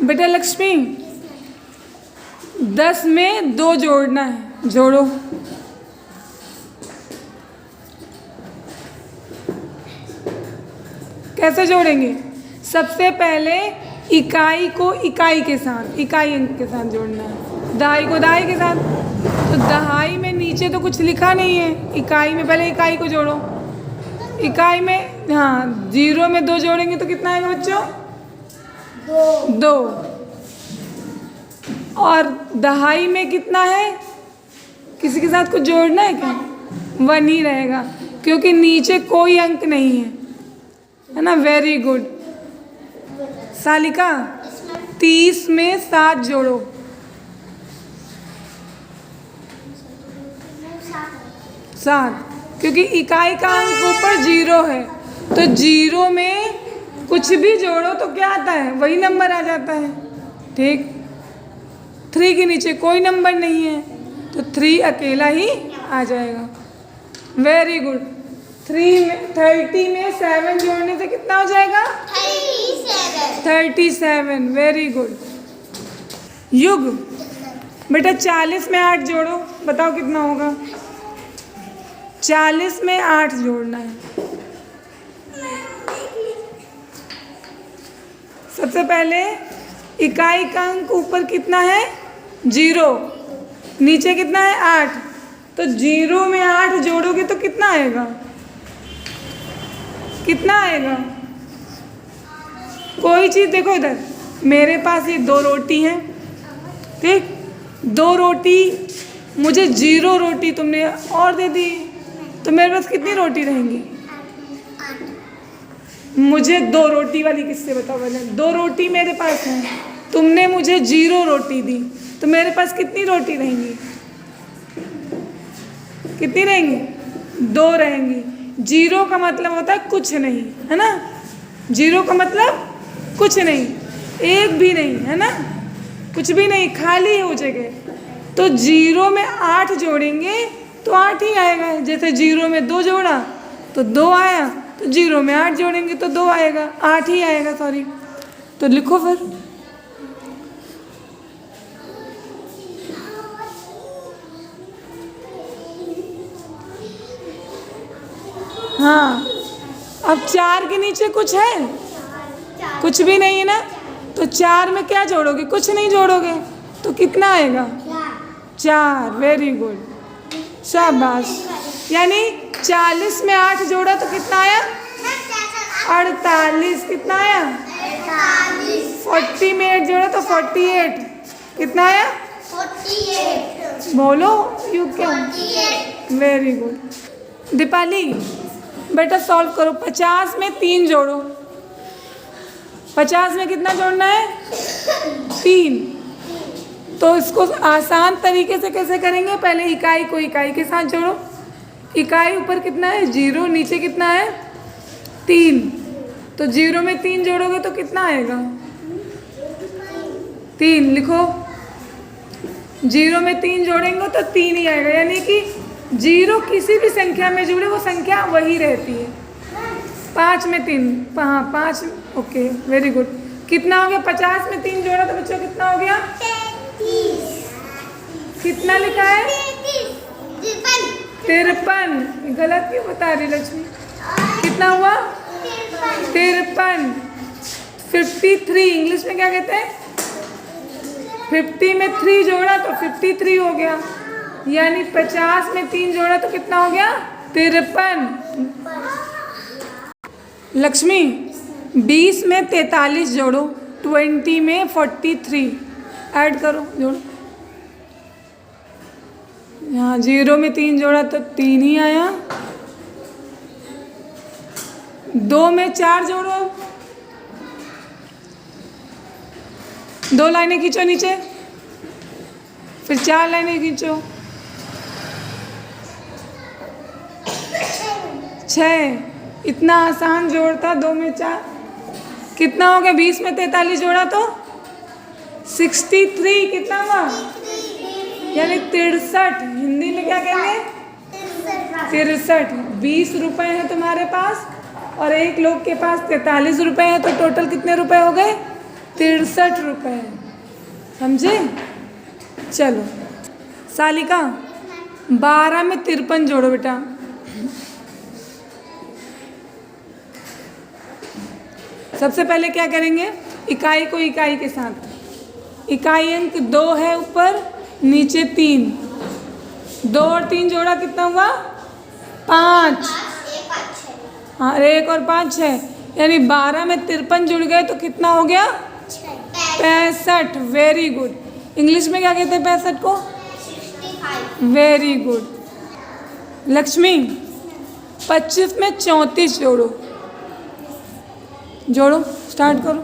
बेटा लक्ष्मी 10 में 2 जोड़ना है, जोड़ो। कैसे जोड़ेंगे? सबसे पहले इकाई को इकाई के साथ, इकाई अंक के साथ जोड़ना है, दहाई को दहाई के साथ। तो दहाई में नीचे तो कुछ लिखा नहीं है, इकाई में पहले इकाई को जोड़ो। इकाई में हाँ 0 में 2 जोड़ेंगे तो कितना आएगा बच्चों? 2। और दहाई में कितना है? किसी के साथ कुछ जोड़ना है क्या? 1 ही रहेगा क्योंकि नीचे कोई अंक नहीं है ना। Very good सालिका। 30 में 7 जोड़ो। 7 क्योंकि इकाई का अंक ऊपर 0 है, तो 0 में कुछ भी जोड़ो तो क्या आता है? वही नंबर आ जाता है। ठीक। 3 के नीचे कोई नंबर नहीं है तो 3 अकेला ही आ जाएगा। Very good. 30 में 7 जोड़ने से कितना हो जाएगा? 37। Very good. युग बेटा 40 में 8 जोड़ो, बताओ कितना होगा? 40 में 8 जोड़ना है। सबसे पहले इकाई का अंक ऊपर कितना है? 0, नीचे कितना है? 8। तो 0 में 8 जोड़ोगे तो कितना आएगा? कितना आएगा? कोई चीज़ देखो इधर, मेरे पास ये 2 रोटी हैं, ठीक। 2 रोटी, मुझे 0 रोटी तुमने और दे दी, तो मेरे पास कितनी रोटी रहेंगी? मुझे 2 रोटी वाली किससे बताओ पहले? 2 रोटी मेरे पास है, तुमने मुझे 0 रोटी दी, तो मेरे पास कितनी रोटी रहेंगी? कितनी रहेंगी? 2 रहेंगी। 0 का मतलब होता है कुछ नहीं, है ना। 0 का मतलब कुछ नहीं, एक भी नहीं, है ना। कुछ भी नहीं, खाली हो जगह। तो 0 में 8 जोड़ेंगे तो 8 ही आएगा। जैसे 0 में 2 जोड़ा तो 2 आया, तो 0 में 8 जोड़ेंगे तो 2 आएगा, 8 ही आएगा, सॉरी। तो लिखो फिर। हाँ, अब 4 के नीचे कुछ है? कुछ भी नहीं है ना। तो 4 में क्या जोड़ोगे? कुछ नहीं जोड़ोगे, तो कितना आएगा? 4। वेरी गुड, शाबाश। यानी 40 में 8 जोड़ा तो कितना आया? 48। कितना आया? 40 में 8 जोड़ा तो 48। कितना आया? 48। बोलो यू क्यों? Very good. दीपाली बेटा सॉल्व करो। 50 में 3 जोड़ो। 50 में कितना जोड़ना है? 3। तो इसको आसान तरीके से कैसे करेंगे? पहले इकाई को इकाई के साथ जोड़ो। इकाई ऊपर कितना है? 0, नीचे कितना है? 3। तो 0 में 3 जोड़ोगे तो कितना आएगा? 3 लिखो। 0 में 3 जोड़ेंगे तो 3 ही आएगा, यानी कि 0 किसी भी संख्या में जुड़े वो संख्या वही रहती है। 5 में 3, हाँ 5। Okay very good. कितना हो गया? 50 में 3 जोड़ा तो बच्चों कितना हो गया? 33। कितना लिखा है? 53। गलत क्यों बता रही लक्ष्मी? कितना हुआ? 53। 53 इंग्लिश में क्या कहते हैं? 50 में 3 जोड़ा तो 53 हो गया, यानी 50 में 3 जोड़ा तो कितना हो गया? 53। लक्ष्मी 20 में 43 जोड़ो, 20 में 43 ऐड करो, जोड़ो। यहाँ 0 में 3 जोड़ा तो 3 ही आया। 2 में 4 जोड़ो, 2 लाइनें खींचो नीचे, फिर 4 लाइनें खींचो। 6। इतना आसान जोड़ता 2 में 4। कितना हो गया? 20 में 43 जोड़ा तो 63। कितना हुआ? यानी 63। हिंदी में क्या कहेंगे? 63। 20 रुपए हैं तुम्हारे पास और एक लोग के पास 43 रुपए हैं, तो टोटल कितने रुपए हो गए? 63 रुपये। समझे? चलो सालिका 12 में 53 जोड़ो बेटा। सबसे पहले क्या करेंगे, इकाई को इकाई के साथ। इकाई अंक 2 है ऊपर, नीचे 3, 2 और 3 जोड़ा कितना हुआ? 5। हाँ 1 और 5 6, यानी 12 में 53 जुड़ गए तो कितना हो गया? 65। Very good. इंग्लिश में क्या कहते हैं 65 को? 65। Very good. लक्ष्मी 25 में 34 जोड़ो। जोड़ो, स्टार्ट करो।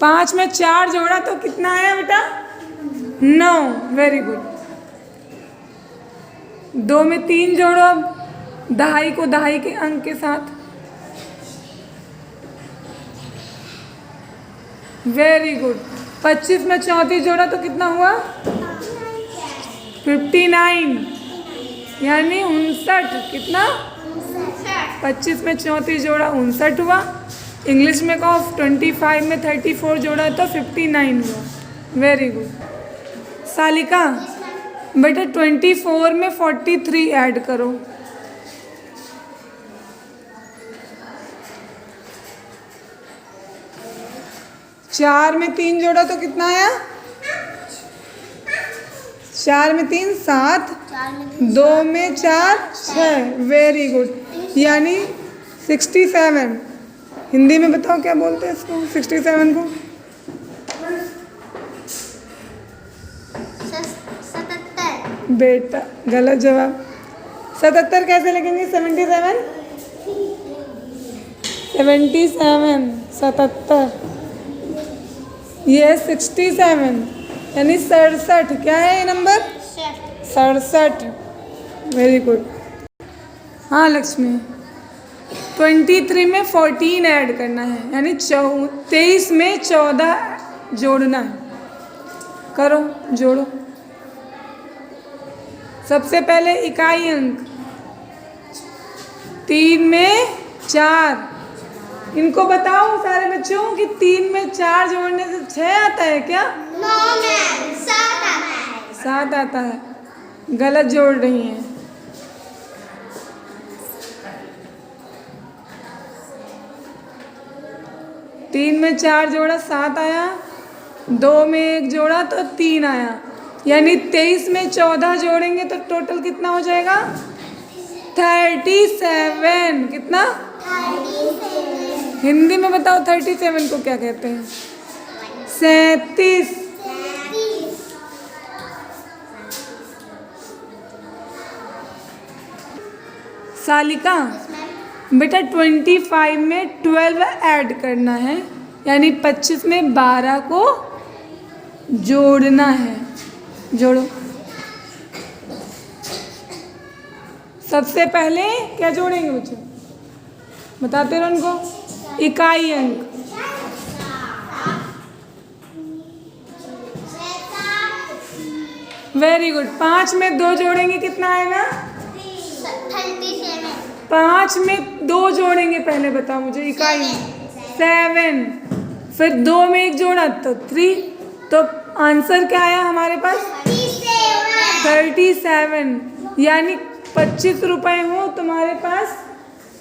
5 में 4 जोड़ा तो कितना आया बेटा? 9। Very good. 2 में 3 जोड़ो, अब दहाई को दहाई के अंक के साथ। Very good. 25 में 34 जोड़ा तो कितना हुआ? 59, यानी 59। कितना? 25 में 34 जोड़ा 59 हुआ। इंग्लिश में कहो 25 में 34 जोड़ा तो 59 हुआ। Very good. सालिका बेटा 24 में 43 ऐड करो। चार में 3 जोड़ा तो कितना आया? 4 में 3 7, 2 में 4 6। वेरी गुड, यानी 67। हिंदी में बताओ क्या बोलते हैं इसको, 67 को? 77। बेटा गलत जवाब। 77 कैसे लिखेंगे? 77 77। ये 67, यानी 67। क्या है ये नंबर? 67। Very good. हाँ लक्ष्मी 23 में 14 ऐड करना है, यानी 23 में 14 जोड़ना है। करो, जोड़ो। सबसे पहले इकाई अंक 3 में 4। इनको बताओ सारे बच्चों कि 3 में 4 जोड़ने से 6 आता है क्या? 9 में 7 आता है। 7 आता है। गलत जोड़ रही हैं। तीन में 4 जोड़ा 7 आया, 2 में 1 जोड़ा तो 3 आया, यानी 23 में 14 जोड़ेंगे तो टोटल कितना हो जाएगा? 37। कितना? 37। हिंदी में बताओ 37 को क्या कहते हैं? 37। सालिका बेटा 25 में 12 ऐड करना है, यानी 25 में 12 को जोड़ना है। जोड़ो। सबसे पहले क्या जोड़ेंगे बच्चों? बताते रहो उनको। इकाई अंक वेरी गुड। 5 में 2 जोड़ेंगे कितना आएगा? 37। 5 में 2 जोड़ेंगे, पहले बताओ मुझे। इकाई 7, फिर 2 में 1 जोड़ा तो 3, तो आंसर क्या आया हमारे पास? 37। यानी 25 रुपये हो तुम्हारे पास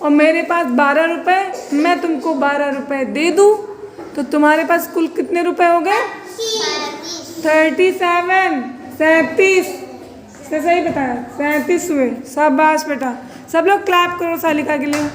और मेरे पास 12 रुपये, मैं तुमको 12 रुपये दे दूँ तो तुम्हारे पास कुल कितने रुपए हो गए? 37। 37 से सही बताया, 37 हुए। शाबाश बेटा। सब लोग क्लैप करो सालिका के लिए।